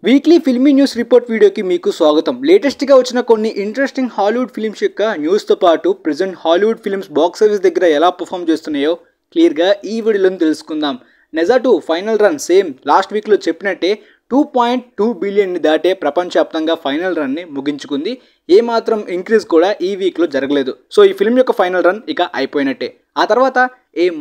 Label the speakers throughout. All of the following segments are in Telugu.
Speaker 1: వీక్లీ ఫిల్మీ న్యూస్ రిపోర్ట్ వీడియోకి మీకు స్వాగతం. లేటెస్ట్గా వచ్చిన కొన్ని ఇంట్రెస్టింగ్ హాలీవుడ్ ఫిల్మ్స్ యొక్క న్యూస్తో పాటు present Hollywood films box office దగ్గర ఎలా పర్ఫామ్ చేస్తున్నాయో క్లియర్గా ఈ వీడియోలో తెలుసుకుందాం. నెజా 2 ఫైనల్ రన్ సేమ్ లాస్ట్ వీక్లో చెప్పినట్టే 2.2 బిలియన్ని దాటే ప్రపంచవ్యాప్తంగా ఫైనల్ రన్ని ముగించుకుంది. ఏమాత్రం ఇంక్రీజ్ కూడా ఈ వీక్లో జరగలేదు. సో ఈ ఫిల్మ్ యొక్క ఫైనల్ రన్ ఇక అయిపోయినట్టే. ఆ తర్వాత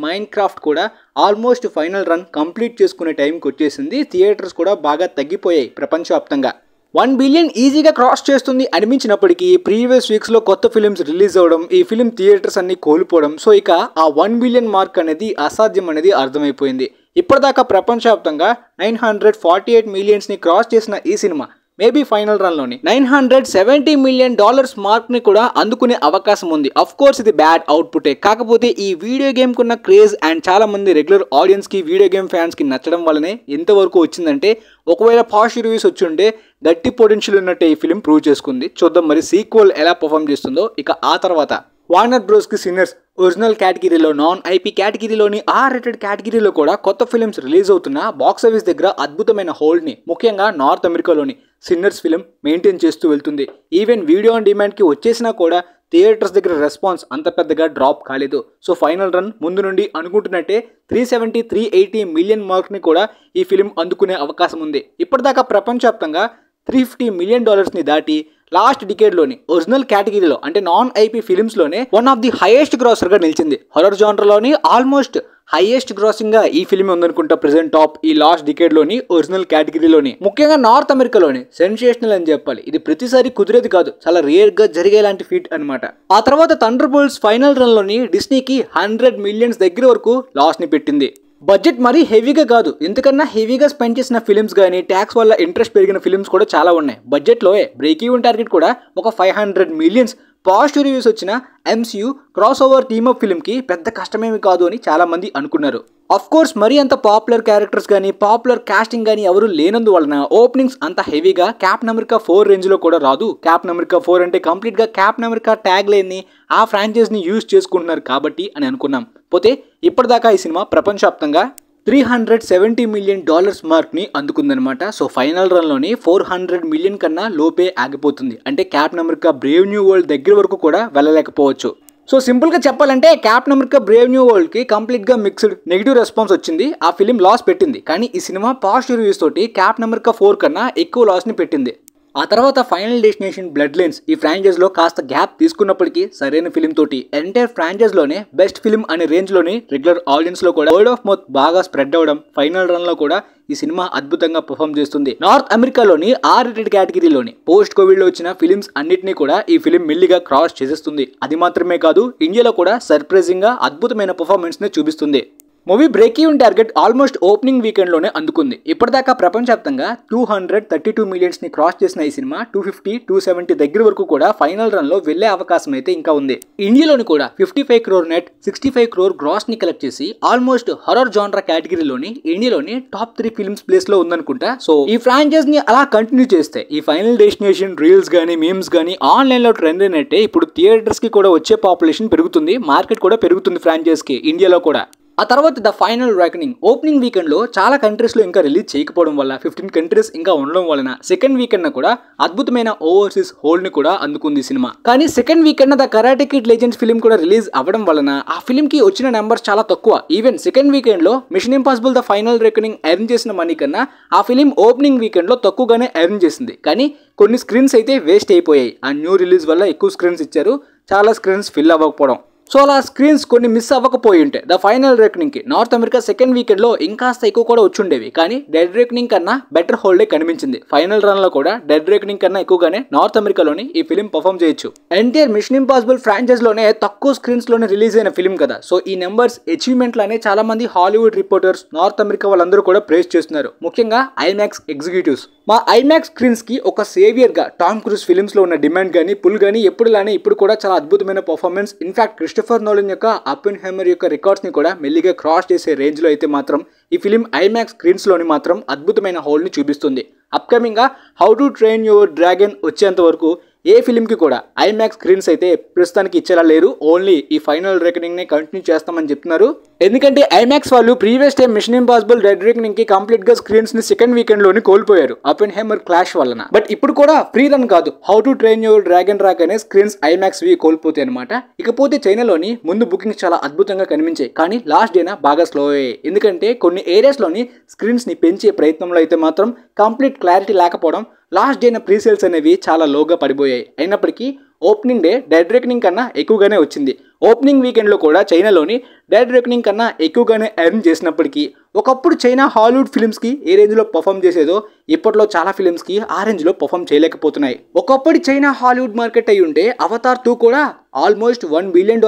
Speaker 1: మైన్ క్రాఫ్ట్ కూడా ఆల్మోస్ట్ ఫైనల్ రన్ కంప్లీట్ చేసుకునే టైంకి వచ్చేసింది. థియేటర్స్ కూడా బాగా తగ్గిపోయాయి ప్రపంచవ్యాప్తంగా. 1 బిలియన్ ఈజీగా క్రాస్ చేస్తుంది అనిపించినప్పటికీ ప్రీవియస్ వీక్స్లో కొత్త ఫిలిమ్స్ రిలీజ్ అవ్వడం, ఈ ఫిలిం థియేటర్స్ అన్ని కోల్పోవడం, సో ఇక ఆ 1 బిలియన్ మార్క్ అనేది అసాధ్యం అనేది అర్థమైపోయింది. ఇప్పటిదాకా ప్రపంచవ్యాప్తంగా 948 మిలియన్స్ని క్రాస్ చేసిన ఈ సినిమా మేబీ ఫైనల్ రన్లోని $970 మిలియన్ మార్క్ని కూడా అందుకునే అవకాశం ఉంది. అఫ్ కోర్స్ ఇది బ్యాడ్ అవుట్పుటే, కాకపోతే ఈ వీడియో గేమ్కి ఉన్న క్రేజ్ అండ్ చాలా మంది రెగ్యులర్ ఆడియన్స్కి వీడియో గేమ్ ఫ్యాన్స్కి నచ్చడం వల్లనే ఎంతవరకు వచ్చిందంటే, ఒకవేళ పాజిటివ్ రివ్యూస్ వచ్చి ఉంటే గట్టి పొటెన్షియల్ ఉన్నట్టే ఈ ఫిలిం ప్రూవ్ చేసుకుంది. చూద్దాం మరి సీక్వెల్ ఎలా పర్ఫామ్ చేస్తుందో. ఇక ఆ తర్వాత వార్నర్ బ్రోస్కి సిన్నర్స్ ఒరిజినల్ కేటగిరీలో, నాన్ ఐపీ కేటగిరీలోని, రేటెడ్ కేటగిరీలో కూడా కొత్త ఫిలిమ్స్ రిలీజ్ అవుతున్న బాక్స్ ఆఫీస్ దగ్గర అద్భుతమైన హోల్డ్ని ముఖ్యంగా నార్త్ అమెరికాలోని సిన్నర్స్ ఫిలిం మెయింటైన్ చేస్తూ వెళ్తుంది. ఈవెన్ వీడియో ఆన్ డిమాండ్కి వచ్చేసినా కూడా థియేటర్స్ దగ్గర రెస్పాన్స్ అంత పెద్దగా డ్రాప్ కాలేదు. సో ఫైనల్ రన్ ముందు నుండి అనుకుంటున్నట్టే 380 మిలియన్ మార్క్ని కూడా ఈ ఫిలిం అందుకునే అవకాశం ఉంది. ఇప్పటిదాకా ప్రపంచవ్యాప్తంగా $350 మిలియన్ దాటి లాస్ట్ డికేడ్లోని ఒరిజినల్ కేటగిరీలో అంటే నాన్ ఐపీ ఫిలిమ్స్లోనే వన్ ఆఫ్ ది హైయెస్ట్ గ్రాసర్గా నిలిచింది. హర్రర్ జానర్లోని ఆల్మోస్ట్ హైయెస్ట్ గ్రాసింగ్గా ఈ ఫిలిం ఉందనుకుంటా ప్రెసెంట్ టాప్ ఈ లాస్ట్ డికేడ్లోని ఒరిజినల్ కేటగిరీలోని. ముఖ్యంగా నార్త్ అమెరికాలోని సెన్సేషనల్ అని చెప్పాలి. ఇది ప్రతిసారి కుదిరేది కాదు, చాలా రేర్గా జరిగేలాంటి ఫీట్ అనమాట. ఆ తర్వాత థండర్ బోల్ట్స్ ఫైనల్ రన్లోని డిస్నీకి 100 మిలియన్స్ దగ్గర వరకు లాస్ని పెట్టింది. బడ్జెట్ మరీ హెవీగా కాదు, ఎందుకన్నా హెవీగా స్పెండ్ చేసిన ఫిలిమ్స్ కానీ ట్యాక్స్ వల్ల ఇంట్రెస్ట్ పెరిగిన ఫిలిమ్స్ కూడా చాలా ఉన్నాయి. బడ్జెట్లో బ్రేక్ ఈవెన్ టార్గెట్ కూడా ఒక 500 మిలియన్స్. పాజిటివ్ రివ్యూస్ వచ్చిన MCU క్రాస్ ఓవర్ టీమప్ ఫిల్మ్కి పెద్ద కష్టమేమి కాదు అని చాలా మంది అనుకున్నారు. అఫ్ కోర్స్ మరీ అంత పాపులర్ క్యారెక్టర్స్ కానీ పాపులర్ కాస్టింగ్ కానీ ఎవరు లేనందువలన ఓపెనింగ్స్ అంత హెవీగా క్యాప్టెన్ అమెరికా 4 రేంజ్లో కూడా రాదు. క్యాప్టెన్ అమెరికా 4 అంటే కంప్లీట్గా క్యాప్టెన్ అమెరికా ట్యాగ్ లైన్ని ఆ ఫ్రాంచైజ్ని యూజ్ చేసుకుంటున్నారు కాబట్టి అని అనుకున్నాం. పోతే ఇప్పటిదాకా ఈ సినిమా ప్రపంచవ్యాప్తంగా $370 మిలియన్ మార్క్ని అందుకుందనమాట. సో ఫైనల్ రన్లోని 400 మిలియన్ కన్నా లోపే ఆగిపోతుంది. అంటే captain America Brave new world దగ్గర వరకు కూడా వెళ్ళలేకపోవచ్చు. సో సింపుల్గా చెప్పాలంటే క్యాప్టెన్ అమెరికా బ్రేవ్ న్యూ వరల్డ్కి కంప్లీట్గా మిక్స్డ్ నెగిటివ్ రెస్పాన్స్ వచ్చింది. ఆ ఫిలిం లాస్ పెట్టింది. కానీ ఈ సినిమా పాజిటివ్ రివ్యూస్ తోటి క్యాప్టెన్ అమెరికా 4 కన్నా ఎక్కువ లాస్ని పెట్టింది. ఆ తర్వాత ఫైనల్ డెస్టినేషన్ బ్లడ్ లైన్స్ ఈ ఫ్రాంచైజ్లో కాస్త గ్యాప్ తీసుకున్నప్పటికీ సరైన ఫిలిం తోటి ఎంటైర్ ఫ్రాంచైజ్లోనే బెస్ట్ ఫిలిం అనే రేంజ్లోని రెగ్యులర్ ఆడియన్స్లో కూడా వర్డ్ ఆఫ్ మౌత్ బాగా స్ప్రెడ్ అవ్వడం, ఫైనల్ రన్లో కూడా ఈ సినిమా అద్భుతంగా పర్ఫామ్ చేస్తుంది. నార్త్ అమెరికాలోని రేటెడ్ కేటగిరీలోని పోస్ట్ కోవిడ్లో వచ్చిన ఫిలిమ్స్ అన్నింటినీ కూడా ఈ ఫిలిం మెల్లిగా క్రాస్ చేసేస్తుంది. అది మాత్రమే కాదు, ఇండియాలో కూడా సర్ప్రైజింగ్గా అద్భుతమైన పర్ఫార్మెన్స్ని చూపిస్తుంది. Movie break even target almost opening వీకెండ్లోనే అందుకుంది. ఇప్పటిదాకా ప్రపంచవ్యాప్తంగా 232 మిలియన్స్ని క్రాస్ చేసిన ఈ సినిమా 250-270 దగ్గర వరకు కూడా ఫైనల్ రన్లో వెళ్లే అవకాశం అయితే ఇంకా ఉంది. ఇండియాలోని కూడా 55 crore నెట్, 65 crore గ్రాస్ని కలెక్ట్ చేసి ఆల్మోస్ట్ హర్రర్ జానర్ కేటగిరీలోని ఇండియాలోని టాప్ 3 ఫిల్మ్స్ ప్లేస్లో ఉందనుకుంటా. సో ఈ ఫ్రాంచైజ్ని అలా కంటిన్యూ చేస్తే ఈ ఫైనల్ డెస్టినేషన్ రీల్స్ కానీ మీమ్స్ కానీ ఆన్లైన్లో ట్రెండ్ అయినట్టే ఇప్పుడు థియేటర్స్కి కూడా వచ్చే పాపులేషన్ పెరుగుతుంది, మార్కెట్ కూడా పెరుగుతుంది ఫ్రాంచైజ్కి ఇండియాలో కూడా. ఆ తర్వాత ద ఫైనల్ రైకనింగ్ ఓపెనింగ్ వీకెండ్లో చాలా కంట్రీస్లో ఇంకా రిలీజ్ చేయకపోవడం వల్ల 15 కంట్రీస్ ఇంకా ఉండడం వలన సెకండ్ వీకెండ్ కూడా అద్భుతమైన ఓవర్సీస్ హోల్డ్ని కూడా అందుకుంది సినిమా. కానీ second weekend the karate kid legends film కూడా రిలీజ్ అవ్వడం వలన ఆ ఫిలింకి వచ్చిన నెంబర్స్ చాలా తక్కువ. ఈవెన్ సెకండ్ వీకెండ్లో mission impossible the final reckoning earn చేసిన మనీ కన్నా ఆ ఫిలిం ఓపెనింగ్ వీకెండ్లో తక్కువగానే ఎర్న్ చేసింది. కానీ కొన్ని స్క్రీన్స్ అయితే వేస్ట్ అయిపోయాయి. ఆ న్యూ రిలీజ్ వల్ల ఎక్కువ స్క్రీన్స్ ఇచ్చారు, చాలా స్క్రీన్స్ ఫిల్ అవ్వకపోవడం. సో అలా స్క్రీన్స్ కొన్ని మిస్ అవ్వకపోయి ఉంటే ద ఫైనల్ రేకనింగ్కి నార్త్ అమెరికా సెకండ్ వీకెండ్లో ఇంకాస్త ఎక్కువ కూడా వచ్చుండేవి. కానీ డెడ్ రేకనింగ్ కన్నా బెటర్ హోల్డే కనిపించింది. ఫైనల్ రన్లో కూడా డెడ్ రేకనింగ్ కన్నా ఎక్కువగానే నార్త్ అమెరికాలోని ఈ ఫిలిం పర్ఫామ్ చేయొచ్చు. ఎంటైర్ మిషన్ ఇంపాసిబుల్ ఫ్రాంచైజ్లోనే తక్కువ స్క్రీన్స్లోనే రిలీజ్ అయిన ఫిలిం కదా. సో ఈ నెంబర్స్ అచీవ్మెంట్లనే చాలా మంది హాలీవుడ్ రిపోర్టర్స్ నార్త్ అమెరికా వాళ్ళందరూ కూడా ప్రేస్ చేస్తున్నారు, ముఖ్యంగా ఐమాక్స్ ఎగ్జిక్యూటివ్స్. మా ఐమాక్స్ స్క్రీన్స్కి ఒక సేవియర్గా టామ్ క్రూజ్ ఫిలిమ్స్లో ఉన్న డిమాండ్ కానీ పుల్ కానీ ఎప్పుడులానే ఇప్పుడు కూడా చాలా అద్భుతమైన పర్ఫార్మెన్స్. ఇన్ఫాక్ట్ క్రిస్టోఫర్ నోలన్ యొక్క అపెన్హైమర్ యొక్క రికార్డ్స్ని కూడా మెల్లిగా క్రాస్ చేసే రేంజ్లో అయితే మాత్రం ఈ ఫిలిం ఐమాక్స్ స్క్రీన్స్లోని మాత్రం అద్భుతమైన హోల్డ్ని చూపిస్తుంది. అప్కమింగ్గా how to train your dragon వచ్చేంత వరకు ఏ ఫిలింకి కూడా ఐమాక్స్ స్క్రీన్స్ అయితే ప్రస్తుతానికి ఇచ్చేలా లేరు. ఓన్లీ ఈ ఫైనల్ రేకనింగ్ని కంటిన్యూ చేస్తామని చెప్తున్నారు. ఎందుకంటే ఐమాక్స్ వాళ్ళు previous time Mission Impossible Dead Reckoning కి కంప్లీట్ గా స్క్రీన్స్ ని సెకండ్ వీకెండ్ లోని కోల్పోయారు అపెన్హైమర్ క్లాష్ వలన. బట్ ఇప్పుడు కూడా ఫ్రీ రన్ కాదు, How to train your Dragon రాక్ అనే స్క్రీన్స్ ఐమాక్స్ వి కోల్పోతాయి అనమాట. ఇకపోతే చైనాలోని ముందు బుకింగ్స్ చాలా అద్భుతంగా కనిపించాయి, కానీ లాస్ట్ డేనా బాగా స్లో అయ్యాయి. ఎందుకంటే కొన్ని ఏరియాస్ లోని స్క్రీన్స్ ని పెంచే ప్రయత్నంలో అయితే మాత్రం కంప్లీట్ క్లారిటీ లేకపోవడం లాస్ట్ డేన ప్రీ సేల్స్ అనేవి చాలా లోగా పడిపోయాయి. అయినప్పటికీ ఓపెనింగ్ డే డెడ్ రికనింగ్ కన్నా ఎక్కువగానే వచ్చింది. ఓపెనింగ్ వీకెండ్లో కూడా చైనాలోని డెడ్ రికనింగ్ కన్నా ఎక్కువగానే ఎర్న్ చేసినప్పటికీ ఒకప్పుడు చైనా హాలీవుడ్ ఫిల్మ్స్కి ఏ రేంజ్లో పర్ఫామ్ చేసేదో ఇప్పట్లో చాలా ఫిల్మ్స్కి ఆ రేంజ్లో పర్ఫామ్ చేయలేకపోతున్నాయి. ఒకప్పుడు చైనా హాలీవుడ్ మార్కెట్ అయి ఉంటే అవతార్ 2 కూడా ఆల్మోస్ట్ $1 బిలియన్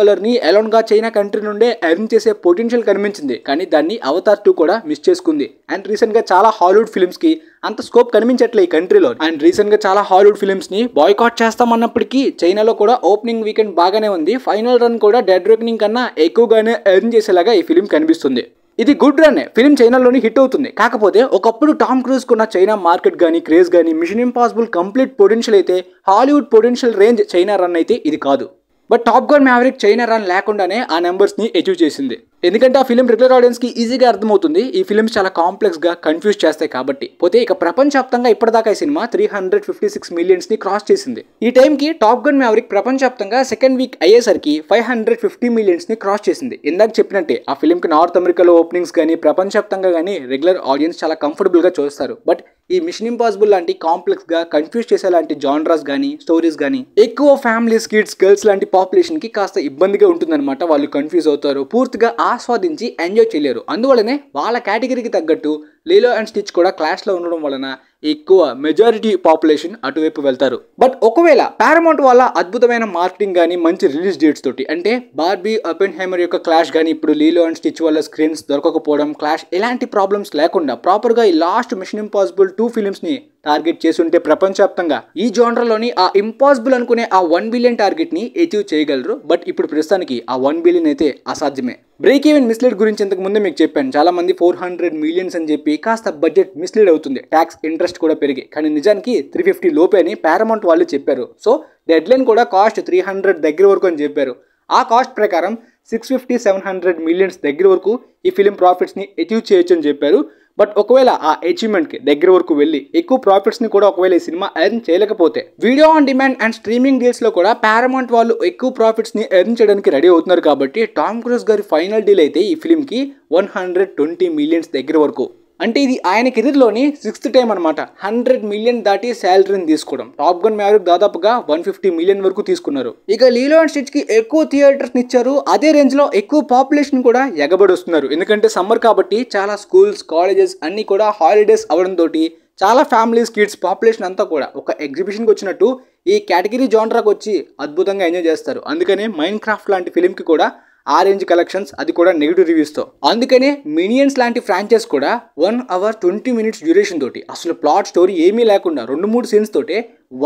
Speaker 1: అలోన్గా చైనా కంట్రీ నుండే ఎర్న్ చేసే పొటెన్షియల్ కనిపించింది, కానీ దాన్ని అవతార్ 2 కూడా మిస్ చేసుకుంది. అండ్ రీసెంట్గా చాలా హాలీవుడ్ ఫిల్మ్స్కి అంత స్కోప్ కనిపించట్లే ఈ కంట్రీలో. అండ్ రీసెంట్గా చాలా హాలీవుడ్ ఫిల్మ్స్ని బాయ్కాట్ చేస్తామన్నప్పటికీ చైనాలో కూడా ఓపెనింగ్ వీకెండ్ బాగానే ఉంది. ఫైనల్ రన్ కూడా డెడ్ రికనింగ్ కన్నా ఎక్కువగానే ఎర్న్ చేసేలాగా ఈ ఫిల్మ్ కనిపిస్తుంది. ఇది గుడ్ రన్, ఫిల్మ్ చైనాలోని హిట్ అవుతుంది. కాకపోతే ఒకప్పుడు టామ్ క్రూజ్ కున్న చైనా మార్కెట్ కానీ క్రేజ్ కానీ మిషన్ ఇంపాసిబుల్ కంప్లీట్ పొటెన్షియల్ అయితే Hollywood potential range China run అయితే ఇది కాదు. But top gun maverick China run లేకుండానే ఆ నెంబర్స్ని అచీవ్ చేసింది. ఎందుకంటే ఆ ఫిల్మ్ రెగ్యులర్ ఆడియన్స్కి ఈజీగా అర్థమవుతుంది, ఈ ఫిల్మ్స్ చాలా కాంప్లెక్స్గా కన్ఫ్యూజ్ చేస్తాయి కాబట్టి. పోతే ఇక ప్రపంచవ్యాప్తంగా ఇప్పటిదాకా ఈ సినిమా 356 మిలియన్స్ని క్రాస్ చేసింది. ఈ టైంకి టాప్ గన్ మ్యావరిక్ ప్రపంచవ్యాప్తంగా సెకండ్ వీక్ అయ్యేసరికి 550 మిలియన్స్ని క్రాస్ చేసింది. ఇందాక చెప్పినట్టే ఆ ఫిల్మ్కి నార్త్ అమెరికాలో ఓపెనింగ్స్ కానీ ప్రపంచవ్యాప్తంగా కానీ రెగ్యులర్ ఆడియన్స్ చాలా కంఫర్టబుల్గా చూస్తారు. బట్ ఈ మిషన్ ఇంపాసిబుల్ లాంటి కాంప్లెక్స్గా కన్ఫ్యూజ్ చేసే లాంటి జానరాస్ కానీ స్టోరీస్ కానీ ఎక్కువ ఫ్యామిలీస్ కిడ్స్ గర్ల్స్ లాంటి పాపులేషన్కి కాస్త ఇబ్బందిగా ఉంటుందన్నమాట. వాళ్ళు కన్ఫ్యూజ్ అవుతారు, పూర్తిగా ఆస్వాదించి ఎంజాయ్ చేయలేరు. అందువల్లనే వాళ్ళ కేటగిరీకి తగ్గట్టు లీలో అండ్ స్టిచ్ కూడా క్లాస్లో ఉండడం వలన ఎక్కువ మెజారిటీ పాపులేషన్ అటువైపు వెళ్తారు. బట్ ఒకవేళ పారమౌంట్ వాళ్ళ అద్భుతమైన మార్కెటింగ్ కానీ మంచి రిలీజ్ డేట్స్ తోటి, అంటే బార్బీ అపెన్హైమర్ యొక్క క్లాష్ కానీ ఇప్పుడు లీలో అండ్ స్టిచ్ వల్ల స్క్రీన్స్ దొరకకపోవడం క్లాష్ ఎలాంటి ప్రాబ్లమ్స్ లేకుండా ప్రాపర్గా ఈ లాస్ట్ మిషన్ ఇంపాసిబుల్ 2 ఫిల్మ్స్ని టార్గెట్ చేసి ఉంటే ప్రపంచవ్యాప్తంగా ఈ జోనర్లోని ఆ ఇంపాసిబుల్ అనుకునే ఆ 1 బిలియన్ టార్గెట్ని అచీవ్ చేయగలరు. బట్ ఇప్పుడు ప్రస్తుతానికి ఆ 1 బిలియన్ అయితే అసాధ్యమే. బ్రేక్ ఈవెన్ మిస్లీడ్ గురించి ఇంతకు ముందే మీకు చెప్పాను, చాలా మంది 400 మిలియన్స్ అని చెప్పి కాస్త బడ్జెట్ మిస్లీడ్ అవుతుంది, ట్యాక్స్ ఇంట్రెస్ట్ కూడా పెరిగి, కానీ నిజానికి 350 లోపే అని పారమౌంట్ వాళ్ళు చెప్పారు. సో డెడ్ లైన్ కూడా కాస్ట్ 300 దగ్గర వరకు అని చెప్పారు. ఆ కాస్ట్ ప్రకారం 650-700 మిలియన్స్ దగ్గర వరకు ఈ ఫిలిం ప్రాఫిట్స్ని అచీవ్ చేయొచ్చు అని చెప్పారు. బట్ ఒకవేళ ఆ అచీవ్మెంట్కి దగ్గర వరకు వెళ్ళి ఎక్కువ ప్రాఫిట్స్ని కూడా ఒకవేళ ఈ సినిమా ఎర్న్ చేయలేకపోతే video on demand and streaming డీల్స్లో కూడా పారమౌంట్ వాళ్ళు ఎక్కువ ప్రాఫిట్స్ని ఎర్న్ చేయడానికి రెడీ అవుతున్నారు. కాబట్టి టామ్ క్రూజ్ గారి ఫైనల్ డీల్ అయితే ఈ ఫిల్మ్కి 120 మిలియన్స్ దగ్గర వరకు, అంటే ఇది ఆయన కెరీర్లోని 6th టైం అనమాట 100 మిలియన్ దాటి శాలరీని తీసుకోవడం. టాప్ గన్ మ్యావరిక్ దాదాపుగా 150 మిలియన్ వరకు తీసుకున్నారు. ఇక లీలో అండ్ స్టిచ్ కి ఎక్కువ థియేటర్స్ ఇచ్చారు, అదే రేంజ్ లో ఎక్కువ పాపులేషన్ కూడా ఎగబడి వస్తున్నారు. ఎందుకంటే సమ్మర్ కాబట్టి చాలా స్కూల్స్ కాలేజెస్ అన్ని కూడా హాలిడేస్ అవడంతో చాలా ఫ్యామిలీస్ కిడ్స్ పాపులేషన్ అంతా కూడా ఒక ఎగ్జిబిషన్కి వచ్చినట్టు ఈ కేటగిరీ జానరాకి వచ్చి అద్భుతంగా ఎంజాయ్ చేస్తారు. అందుకనే మైన్ క్రాఫ్ట్ లాంటి ఫిలింకి కూడా ఆ రేంజ్ కలెక్షన్స్, అది కూడా నెగిటివ్ రివ్యూస్తో. అందుకనే మినియన్స్ లాంటి ఫ్రాంచైజ్ కూడా 1 అవర్ 20 మినిట్స్ డ్యూరేషన్ తోటి అసలు ప్లాట్ స్టోరీ ఏమీ లేకుండా 2-3 సీన్స్ తోటే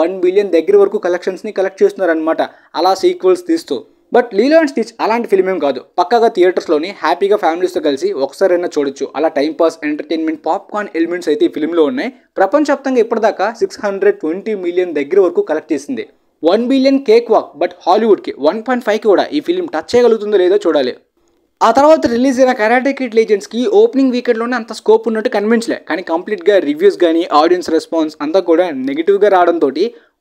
Speaker 1: 1 బిలియన్ దగ్గర వరకు కలెక్షన్స్ని కలెక్ట్ చేస్తున్నారు అనమాట, అలా సీక్వెల్స్ తీస్తూ. బట్ లీలో అండ్ స్టిచ్ అలాంటి ఫిల్మ్ ఏం కాదు, పక్కాగా థియేటర్స్లోని హ్యాపీగా ఫ్యామిలీస్తో కలిసి ఒకసారైనా చూడొచ్చు. అలా టైంపాస్ ఎంటర్టైన్మెంట్ పాప్కార్న్ ఎలిమెంట్స్ అయితే ఈ ఫిల్మ్లో ఉన్నాయి. ప్రపంచవ్యాప్తంగా ఇప్పటిదాకా 620 మిలియన్ దగ్గర వరకు కలెక్ట్ చేసింది. 1 బిలియన్ కేక్ వాక్, బట్ హాలీవుడ్కి 1.5కి కూడా ఈ ఫిల్మ్ టచ్ చేయగలుగుతుందో లేదో చూడాలి. ఆ తర్వాత రిలీజ్ అయిన కరాటే కిడ్ లెజెండ్స్కి ఓపెనింగ్ వీకెండ్లోనే అంత స్కోప్ ఉన్నట్టు కనిపించలే, కానీ కంప్లీట్గా రివ్యూస్ కానీ ఆడియన్స్ రెస్పాన్స్ అంతా కూడా నెగిటివ్గా రావడంతో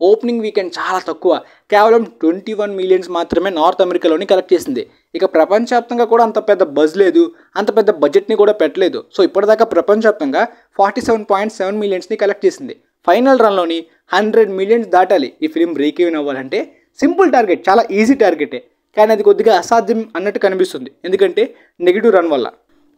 Speaker 1: ఓపెనింగ్ వీకెండ్ చాలా తక్కువ, కేవలం 21 మిలియన్స్ మాత్రమే నార్త్ అమెరికాలోని కలెక్ట్ చేసింది. ఇక ప్రపంచవ్యాప్తంగా కూడా అంత పెద్ద బజ్ లేదు, అంత పెద్ద బడ్జెట్ని కూడా పెట్టలేదు. సో ఇప్పటిదాకా ప్రపంచవ్యాప్తంగా 47.7 మిలియన్స్ని కలెక్ట్ చేసింది. ఫైనల్ రన్లోని 100 మిలియన్స్ దాటాలి ఈ ఫిలిం బ్రేక్ ఈవెన్ అవ్వాలంటే. సింపుల్ టార్గెట్, చాలా ఈజీ టార్గెటే, కానీ అది కొద్దిగా అసాధ్యం అన్నట్టు కనిపిస్తుంది ఎందుకంటే నెగిటివ్ రన్ వల్ల.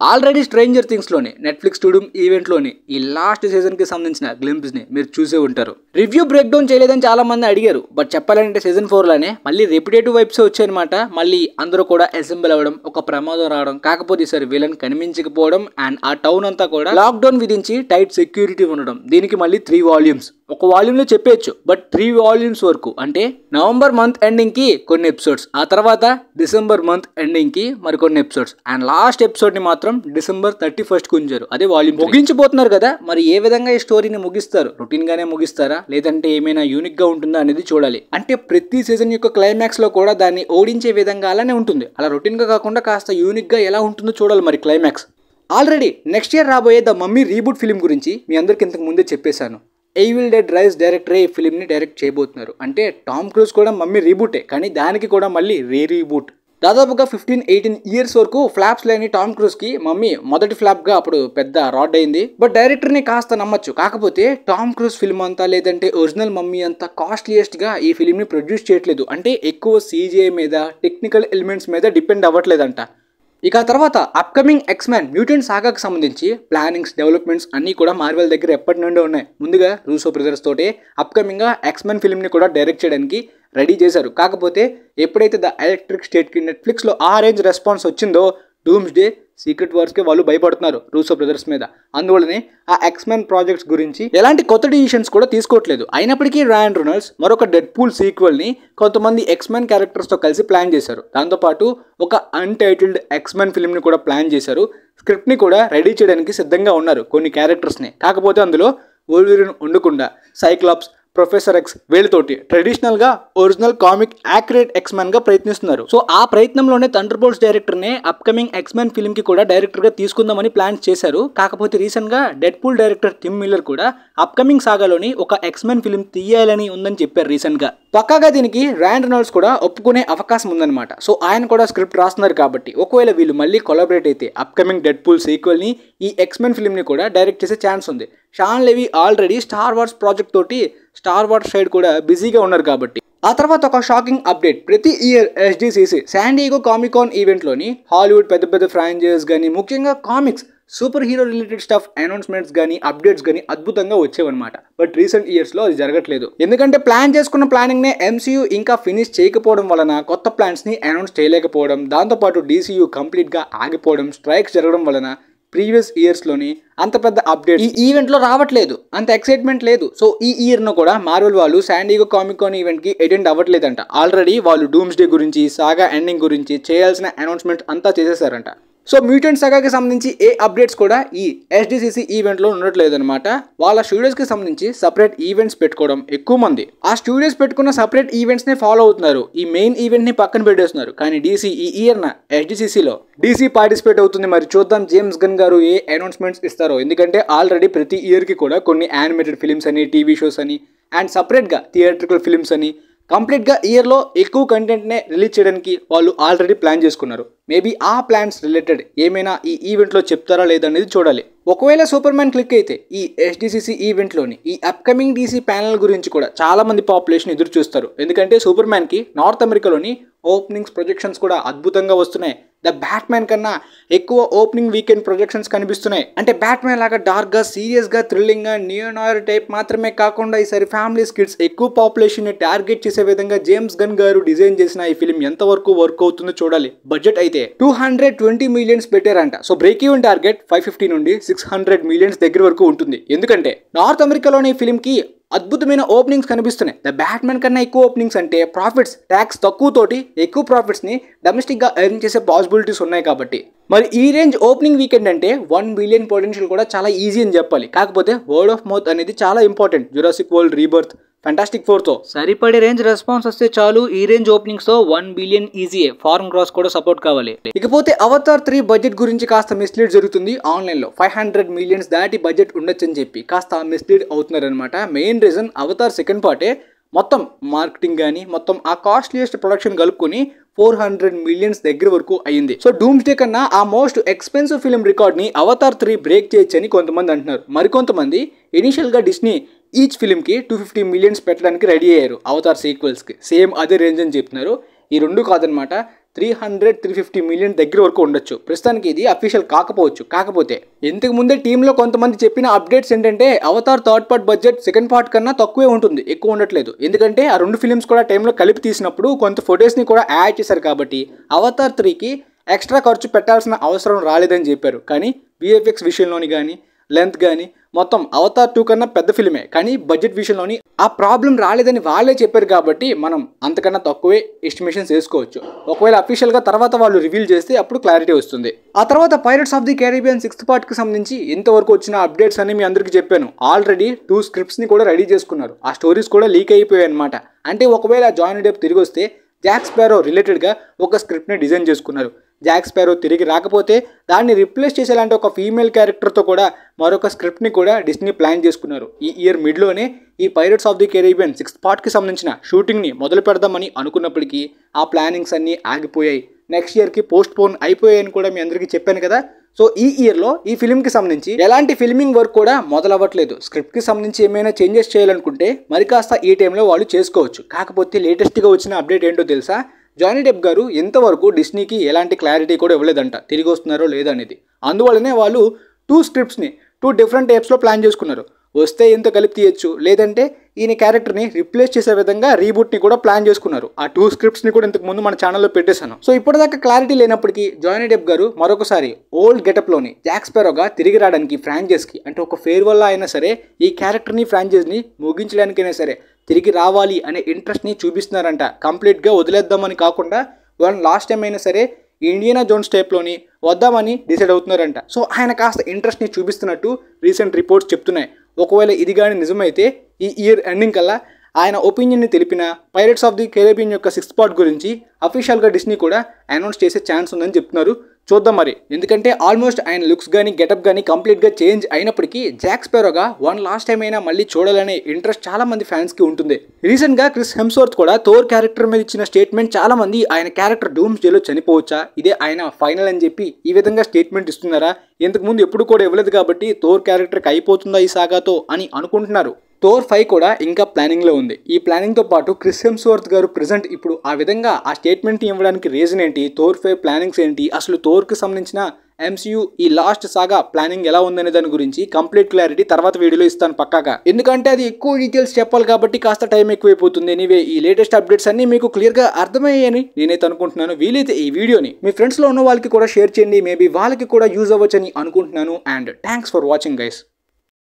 Speaker 1: ఆల్రెడీ స్ట్రేంజర్ థింగ్స్లోని నెట్ఫ్లిక్స్ స్టూడియం ఈవెంట్లోని ఈ లాస్ట్ సీజన్కి సంబంధించిన గ్లింప్స్ని మీరు చూసే ఉంటారు. రివ్యూ బ్రేక్ డౌన్ చేయలేదని చాలా మంది అడిగారు, బట్ చెప్పాలంటే సీజన్ 4లోనే మళ్ళీ రిపిటేటివ్ వైబ్స్ వచ్చాయన్నమాట. మళ్ళీ అందరూ కూడా అసెంబుల్ అవ్వడం, ఒక ప్రమాదం రావడం, కాకపోతే ఈసారి విలన్ కనిపించకపోవడం, అండ్ ఆ టౌన్ అంతా కూడా లాక్డౌన్ విధించి టైట్ సెక్యూరిటీ ఉండడం. దీనికి మళ్ళీ 3 వాల్యూమ్స్, ఒక వాల్యూమ్లో చెప్పేయచ్చు, బట్ 3 వాల్యూమ్స్ వరకు, అంటే నవంబర్ మంత్ ఎండింగ్కి కొన్ని ఎపిసోడ్స్, ఆ తర్వాత డిసెంబర్ మంత్ ఎండింగ్కి మరికొన్ని ఎపిసోడ్స్, అండ్ లాస్ట్ ఎపిసోడ్ని మాత్రం మాత్రం December 31st ఉంచారు. అదే వాల్యూమ్ ముగించిపోతున్నారు కదా, మరి ఏ విధంగా ఈ స్టోరీని ముగిస్తారు? రొటీన్ గానే ముగిస్తారా, లేదంటే ఏమైనా యూనిక్ గా ఉంటుందా అనేది చూడాలి. అంటే ప్రతి సీజన్ యొక్క క్లైమాక్స్ లో కూడా దాన్ని ఓడించే విధంగా అలానే ఉంటుంది. అలా రొటీన్ గా కాకుండా కాస్త యూనిక్ గా ఎలా ఉంటుందో చూడాలి మరి క్లైమాక్స్. ఆల్రెడీ నెక్స్ట్ ఇయర్ రాబోయే ద మమ్మీ రీబూట్ ఫిలిం గురించి మీ అందరికి ఇంతకు ముందే చెప్పేశాను. ఈవిల్ డెడ్ రైజ్ డైరెక్టరే ఈ ఫిలింని డైరెక్ట్ చేయబోతున్నారు. అంటే టామ్ క్రూజ్ కూడా మమ్మీ రీబూటే, కానీ దానికి కూడా మళ్ళీ రీబూట్. దాదాపుగా 15-18 ఇయర్స్ వరకు ఫ్లాప్స్ లేని టామ్ క్రూజ్కి మమ్మీ మొదటి ఫ్లాప్గా అప్పుడు పెద్ద రాడ్ అయింది. బట్ డైరెక్టర్ని కాస్త నమ్మచ్చు. కాకపోతే టామ్ క్రూజ్ ఫిల్మ్ అంతా లేదంటే ఒరిజినల్ మమ్మీ అంతా కాస్ట్లీయెస్ట్గా ఈ ఫిలింని ప్రొడ్యూస్ చేయట్లేదు. అంటే ఎక్కువ CGI మీద, టెక్నికల్ ఎలిమెంట్స్ మీద డిపెండ్ అవ్వట్లేదంట. ఇక తర్వాత అప్కమింగ్ ఎక్స్మెన్ మ్యూటెంట్ సాగాకి సంబంధించి ప్లానింగ్స్, డెవలప్మెంట్స్ అన్నీ కూడా మార్వెల్ దగ్గర ఎప్పటి నుండి ఉన్నాయి. ముందుగా రూసో బ్రదర్స్ తోటే అప్కమింగ్గా ఎక్స్మెన్ ఫిల్మ్ని కూడా డైరెక్ట్ చేయడానికి రెడీ చేశారు. కాకపోతే ఎప్పుడైతే ద ఎలక్ట్రిక్ స్టేట్కి నెట్ఫ్లిక్స్లో ఆ రేంజ్ రెస్పాన్స్ వచ్చిందో డూమ్స్డే, సీక్రెట్ వార్స్కి వాళ్ళు భయపడుతున్నారు రూసో బ్రదర్స్ మీద. అందువల్లనే ఆ ఎక్స్మెన్ ప్రాజెక్ట్స్ గురించి ఎలాంటి కొత్త డిసిషన్స్ కూడా తీసుకోవట్లేదు. అయినప్పటికీ రాయన్ రెనాల్డ్స్ మరొక డెడ్పూల్ సీక్వెల్ని కొంతమంది ఎక్స్మెన్ క్యారెక్టర్స్తో కలిసి ప్లాన్ చేశారు. దాంతోపాటు ఒక అన్టైటిల్డ్ ఎక్స్మెన్ ఫిల్మ్ని కూడా ప్లాన్ చేశారు. స్క్రిప్ట్ని కూడా రెడీ చేయడానికి సిద్ధంగా ఉన్నారు కొన్ని క్యారెక్టర్స్ని. కాకపోతే అందులో వోల్వెరిన్ ఉండకుండా సైక్లాప్స్, ప్రొఫెసర్ ఎక్స్ వీళ్ళతోటి ట్రెడిషనల్గా ఒరిజినల్ కామిక్ యాక్యురేట్ ఎక్స్మెన్గా ప్రయత్నిస్తున్నారు. సో ఆ ప్రయత్నంలోనే థండర్బోల్ట్స్ డైరెక్టర్నే అప్కమింగ్ ఎక్స్మెన్ ఫిల్మ్కి కూడా డైరెక్టర్గా తీసుకుందామని ప్లాన్ చేశారు. కాకపోతే రీసెంట్గా డెడ్పూల్ డైరెక్టర్ టిమ్ మిల్లర్ కూడా అప్కమింగ్ సాగాలోని ఒక ఎక్స్మెన్ ఫిల్మ్ తీయాలని ఉందని చెప్పారు రీసెంట్గా. పక్కాగా దీనికి రాయన్ రెనాల్డ్స్ కూడా ఒప్పుకునే అవకాశం ఉందన్నమాట. సో ఆయన కూడా స్క్రిప్ట్ రాస్తున్నారు కాబట్టి ఒకవేళ వీళ్ళు మళ్ళీ కొలాబరేట్ అయితే అప్కమింగ్ డెడ్పూల్ సీక్వెల్ని, ఈ ఎక్స్మెన్ ఫిల్మ్ని కూడా డైరెక్ట్ చేసే ఛాన్స్ ఉంది. Shawn Levy already star wars project తోటి స్టార్ వార్స్ సైడ్ కూడా బిజీగా ఉన్నారు కాబట్టి. ఆ తర్వాత ఒక షాకింగ్ అప్డేట్. ప్రతి year SDCC San Diego comic con ఈవెంట్లోని హాలీవుడ్ పెద్ద పెద్ద ఫ్రాంచైజీస్ కానీ, ముఖ్యంగా comics, super hero related stuff announcements కానీ, అప్డేట్స్ కానీ అద్భుతంగా వచ్చేవన్నమాట. బట్ రీసెంట్ ఇయర్స్లో అది జరగట్లేదు. ఎందుకంటే ప్లాన్ చేసుకున్న ప్లానింగ్నే MCU ఇంకా ఫినిష్ చేయకపోవడం వలన, కొత్త ప్లాన్స్ని అనౌన్స్ చేయలేకపోవడం, దాంతోపాటు DCU కంప్లీట్గా ఆగిపోవడం, స్ట్రైక్స్ జరగడం వలన ప్రీవియస్ ఇయర్స్లోని అంత పెద్ద అప్డేట్ ఈ ఈవెంట్లో రావట్లేదు, అంత ఎక్సైట్మెంట్ లేదు. సో ఈ ఇయర్ను కూడా మార్వెల్ వాళ్ళు శాన్ డియేగో కామిక్ కాన్ ఈవెంట్కి అటెండ్ అవ్వట్లేదంట. ఆల్రెడీ వాళ్ళు డూమ్స్డే గురించి, సాగా ఎండింగ్ గురించి చేయాల్సిన అనౌన్స్మెంట్ అంతా చేసేసారంట. సో మ్యూటెంట్ సాగాకి సంబంధించి ఏ అప్డేట్స్ కూడా ఈ SDCC ఈవెంట్లో ఉండట్లేదు అనమాట. వాళ్ళ స్టూడియోస్కి సంబంధించి సపరేట్ ఈవెంట్స్ పెట్టుకోవడం, ఎక్కువ మంది ఆ స్టూడియోస్ పెట్టుకున్న సపరేట్ ఈవెంట్స్ని ఫాలో అవుతున్నారు. ఈ మెయిన్ ఈవెంట్ని పక్కన పెట్టేస్తున్నారు. కానీ DC ఈ ఇయర్న SDCCలో DC పార్టిసిపేట్ అవుతుంది. మరి చూద్దాం జేమ్స్ గన్ గారు ఏ అనౌన్స్మెంట్స్ ఇస్తారో. ఎందుకంటే ఆల్రెడీ ప్రతి ఇయర్కి కూడా కొన్ని యానిమేటెడ్ ఫిల్మ్స్ అని, టీవీ షోస్ అని, అండ్ సపరేట్గా థియేట్రికల్ ఫిల్మ్స్ అని కంప్లీట్గా ఇయర్లో ఎక్కువ కంటెంట్నే రిలీజ్ చేయడానికి వాళ్ళు ఆల్రెడీ ప్లాన్ చేసుకున్నారు. మేబీ ఆ ప్లాన్స్ రిలేటెడ్ ఏమైనా ఈ ఈవెంట్లో చెప్తారా లేదనేది చూడాలి. ఒకవేళ సూపర్ మ్యాన్ క్లిక్ అయితే ఈ SDCC ఈవెంట్లోని ఈ అప్కమింగ్ DC ప్యానల్ గురించి కూడా చాలా మంది పాపులేషన్ ఎదురు చూస్తారు. ఎందుకంటే సూపర్ మ్యాన్కి నార్త్ అమెరికాలోని ఓపెనింగ్స్ ప్రొజెక్షన్స్ కూడా అద్భుతంగా వస్తున్నాయి. ద బ్యాట్మ్యాన్ కన్నా ఎక్కువ ఓపెనింగ్ వీకెండ్ ప్రొజెక్షన్స్ కనిపిస్తున్నాయి. అంటే బ్యాట్మ్యాన్ లాగా డార్క్గా, సీరియస్గా, థ్రిల్లింగ్గా, నియోనాయర్ టైప్ మాత్రమే కాకుండా ఈసారి ఫ్యామిలీస్, కిడ్స్, ఎక్కువ పాపులేషన్ని టార్గెట్ చేసే విధంగా జేమ్స్ గన్ గారు డిజైన్ చేసిన ఈ ఫిలిం ఎంతవరకు వర్క్ అవుతుందో చూడాలి. బడ్జెట్ అయితే 220 మిలియన్స్ పెట్టారంట. సో బ్రేక్ ఈవెన్ టార్గెట్ 550 నుండి 600 మిలియన్స్ దగ్గర వరకు ఉంటుంది. ఎందుకంటే నార్త్ అమెరికాలోని ఈ ఫిలింకి అద్భుతమైన ఓపెనింగ్స్ కనిపిస్తున్నాయి. ద బ్యాట్మ్యాన్ కన్నా ఎక్కువ ఓపెనింగ్స్ అంటే ప్రాఫిట్స్, ట్యాక్స్ తక్కువ తోటి ఎక్కువ ప్రాఫిట్స్ని డొమెస్టిక్గా ఎర్న్ చేసే పాసిబిలిటీస్ ఉన్నాయి కాబట్టి. మరి ఈ రేంజ్ ఓపెనింగ్ వీకెండ్ అంటే 1 బిలియన్ పొటెన్షియల్ కూడా చాలా ఈజీ అని చెప్పాలి. కాకపోతే వర్డ్ ఆఫ్ మౌత్ అనేది చాలా important. Jurassic world, rebirth, fantastic 4తో సరిపడే రేంజ్ రెస్పాన్స్ వస్తే చాలు. ఈ రేంజ్ ఓపెనింగ్స్తో 1 బిలియన్ ఈజీయే. ఫారెన్ గ్రాస్ కూడా సపోర్ట్ కావాలి. ఇకపోతే అవతార్ 3 బడ్జెట్ గురించి కాస్త మిస్లీడ్ జరుగుతుంది. ఆన్లైన్లో 500 మిలియన్స్ దాటి బడ్జెట్ ఉండొచ్చని చెప్పి కాస్త మిస్లీడ్ అవుతున్నారనమాట. మెయిన్ రీజన్ అవతార్ సెకండ్ పార్టే మొత్తం మార్కెటింగ్ కానీ, మొత్తం ఆ కాస్ట్లీయెస్ట్ ప్రొడక్షన్ కలుపుకొని 400 మిలియన్స్ దగ్గర వరకు అయ్యింది. సో డూమ్స్డే కన్నా ఆ మోస్ట్ ఎక్స్పెన్సివ్ ఫిల్మ్ రికార్డ్ని అవతార్ 3 బ్రేక్ చేయొచ్చని కొంతమంది అంటున్నారు. మరికొంతమంది ఇనిషియల్గా డిస్నీ ఈచ్ ఫిల్మ్కి 250 మిలియన్స్ పెట్టడానికి రెడీ అయ్యారు అవతార్ సీక్వెల్స్కి. సేమ్ అదే రేంజ్ అని చెప్తున్నారు. ఈ రెండు కాదనమాట, 300-350 మిలియన్ దగ్గర వరకు ఉండొచ్చు. ప్రస్తుతానికి ఇది అఫీషియల్ కాకపోవచ్చు. కాకపోతే ఇంతకు ముందే టీంలో కొంతమంది చెప్పిన అప్డేట్స్ ఏంటంటే Avatar third part budget second part కన్నా తక్కువే ఉంటుంది, ఎక్కువ ఉండట్లేదు. ఎందుకంటే ఆ రెండు ఫిల్మ్స్ కూడా టైంలో కలిపి తీసినప్పుడు కొంత ఫొటోస్ని కూడా యాడ్ చేశారు కాబట్టి అవతార్ 3కి ఎక్స్ట్రా ఖర్చు పెట్టాల్సిన అవసరం రాలేదని చెప్పారు. కానీ VFX విషయంలోని కానీ, లెంత్ కానీ, మొత్తం అవతార్ 2 కన్నా పెద్ద ఫిల్మే, కానీ బడ్జెట్ విషయంలోని ఆ ప్రాబ్లం రాలేదని వాళ్ళే చెప్పారు కాబట్టి మనం అంతకన్నా తక్కువే ఎస్టిమేషన్స్ వేసుకోవచ్చు. ఒకవేళ అఫీషియల్గా తర్వాత వాళ్ళు రివీల్ చేస్తే అప్పుడు క్లారిటీ వస్తుంది. ఆ తర్వాత pirates of the Caribbean 6th పార్ట్కి సంబంధించి ఇంతవరకు వచ్చిన అప్డేట్స్ అన్ని మీ అందరికీ చెప్పాను. ఆల్రెడీ 2 స్క్రిప్ట్స్ని కూడా రెడీ చేసుకున్నారు. ఆ స్టోరీస్ కూడా లీక్ అయిపోయాయి అనమాట. అంటే ఒకవేళ జానీ డెప్ తిరిగి వస్తే జాక్ స్పారో రిలేటెడ్గా ఒక స్క్రిప్ట్ని డిజైన్ చేసుకున్నారు. జాక్ స్పారో తిరిగి రాకపోతే దాన్ని రిప్లేస్ చేసేలాంటి ఒక ఫీమేల్ క్యారెక్టర్తో కూడా మరొక స్క్రిప్ట్ని కూడా డిస్నీ ప్లాన్ చేసుకున్నారు. ఈ ఇయర్ మిడ్లోనే ఈ pirates of the Caribbean 6th పార్ట్కి సంబంధించిన షూటింగ్ని మొదలు పెడదామని అనుకున్నప్పటికీ ఆ ప్లానింగ్స్ అన్నీ ఆగిపోయాయి. నెక్స్ట్ ఇయర్కి పోస్ట్ పోన్ అయిపోయాయని కూడా మీ అందరికీ చెప్పాను కదా. సో ఈ ఇయర్లో ఈ ఫిల్మ్కి సంబంధించి ఎలాంటి ఫిల్మింగ్ వర్క్ కూడా మొదలవ్వట్లేదు. స్క్రిప్ట్కి సంబంధించి ఏమైనా చేంజెస్ చేయాలనుకుంటే మరి కాస్త ఈ టైంలో వాళ్ళు చేసుకోవచ్చు. కాకపోతే లేటెస్ట్గా వచ్చిన అప్డేట్ ఏంటో తెలుసా? జానీ డెప్ గారు ఇంతవరకు డిస్నీకి ఎలాంటి క్లారిటీ కూడా ఇవ్వలేదంట తిరిగి వస్తున్నారో లేదనేది. అందువల్లనే వాళ్ళు 2 స్క్రిప్ట్స్ని 2 డిఫరెంట్ టైప్స్లో ప్లాన్ చేసుకున్నారు. వస్తే ఇంత కలిపి తీయచ్చు, లేదంటే ఈయన క్యారెక్టర్ని రిప్లేస్ చేసే విధంగా రీబూట్ని కూడా ప్లాన్ చేసుకున్నారు. ఆ 2 స్క్రిప్ట్స్ని కూడా ఇంతకు ముందు మన ఛానల్లో పెట్టేశాను. సో ఇప్పటిదాకా క్లారిటీ లేనప్పటికీ జానీ డెప్ గారు మరొకసారి ఓల్డ్ గెటప్లోని జాక్ స్పారోగా తిరిగి రావడానికి ఫ్రాంచైజ్కి అంటే ఒక ఫేర్వెల్ అయినా సరే ఈ క్యారెక్టర్ని ఫ్రాంచైజ్ని ముగించడానికైనా సరే తిరిగి రావాలి అనే ఇంట్రెస్ట్ని చూపిస్తున్నారంట. కంప్లీట్గా వదిలేద్దామని కాకుండా వన్ లాస్ట్ టైం అయినా సరే ఇండియానా జోన్స్ టైప్లోని వద్దామని డిసైడ్ అవుతున్నారంట. సో ఆయన కాస్త ఇంట్రెస్ట్ని చూపిస్తున్నట్టు రీసెంట్ రిపోర్ట్స్ చెప్తున్నాయి. ఒకవేళ ఇది కానీ నిజమైతే ఈ ఇయర్ ఎండింగ్ కల్లా ఆయన ఒపీనియన్ని తెలిపిన పైరట్స్ ఆఫ్ ది క్యారిబియన్ యొక్క 6th పార్ట్ గురించి అఫీషియల్గా డిస్నీ కూడా అనౌన్స్ చేసే ఛాన్స్ ఉందని చెప్తున్నారు. చూద్దాం మరి. ఎందుకంటే ఆల్మోస్ట్ ఆయన లుక్స్ కానీ గెటప్ కానీ కంప్లీట్గా చేంజ్ అయినప్పటికీ జాక్ స్పారోగా వన్ లాస్ట్ టైం అయినా మళ్ళీ చూడాలనే ఇంట్రెస్ట్ చాలా మంది ఫ్యాన్స్కి ఉంటుంది. రీసెంట్గా క్రిస్ హెమ్స్వర్త్ కూడా థోర్ క్యారెక్టర్ మీద ఇచ్చిన స్టేట్మెంట్ చాలా మంది ఆయన క్యారెక్టర్ డూమ్స్డేలో చనిపోవచ్చా, ఇదే ఆయన ఫైనల్ అని చెప్పి ఈ విధంగా స్టేట్మెంట్ ఇస్తున్నారా? ఇంతకుముందు ఎప్పుడు కూడా ఇవ్వలేదు కాబట్టి థోర్ క్యారెక్టర్కి అయిపోతుందా ఈ సాగాతో అని అనుకుంటున్నారు. థోర్ 5 కూడా ఇంకా ప్లానింగ్లో ఉంది. ఈ ప్లానింగ్తో పాటు క్రిస్ హెమ్స్వర్త్ గారు ప్రెజెంట్ ఇప్పుడు ఆ విధంగా ఆ స్టేట్మెంట్ని ఇవ్వడానికి రీజన్ ఏంటి, థోర్ 5 ప్లానింగ్స్ ఏంటి, అసలు థోర్కి సంబంధించిన MCU ఈ లాస్ట్ సాగా ప్లానింగ్ ఎలా ఉందనే దాని గురించి కంప్లీట్ క్లారిటీ తర్వాత వీడియోలో ఇస్తాను పక్కాగా. ఎందుకంటే అది ఎక్కువ డీటెయిల్స్ చెప్పాలి కాబట్టి కాస్త టైం ఎక్కువైపోతుంది. ఎనీవే ఈ లేటెస్ట్ అప్డేట్స్ అన్ని మీకు క్లియర్గా అర్థమయ్యాయని నేనైతే అనుకుంటున్నాను. వీలైతే ఈ వీడియోని మీ ఫ్రెండ్స్లో ఉన్న వాళ్ళకి కూడా షేర్ చేయండి. మేబీ వాళ్ళకి కూడా యూజ్ అవ్వచ్చని అనుకుంటున్నాను. And thanks for watching guys.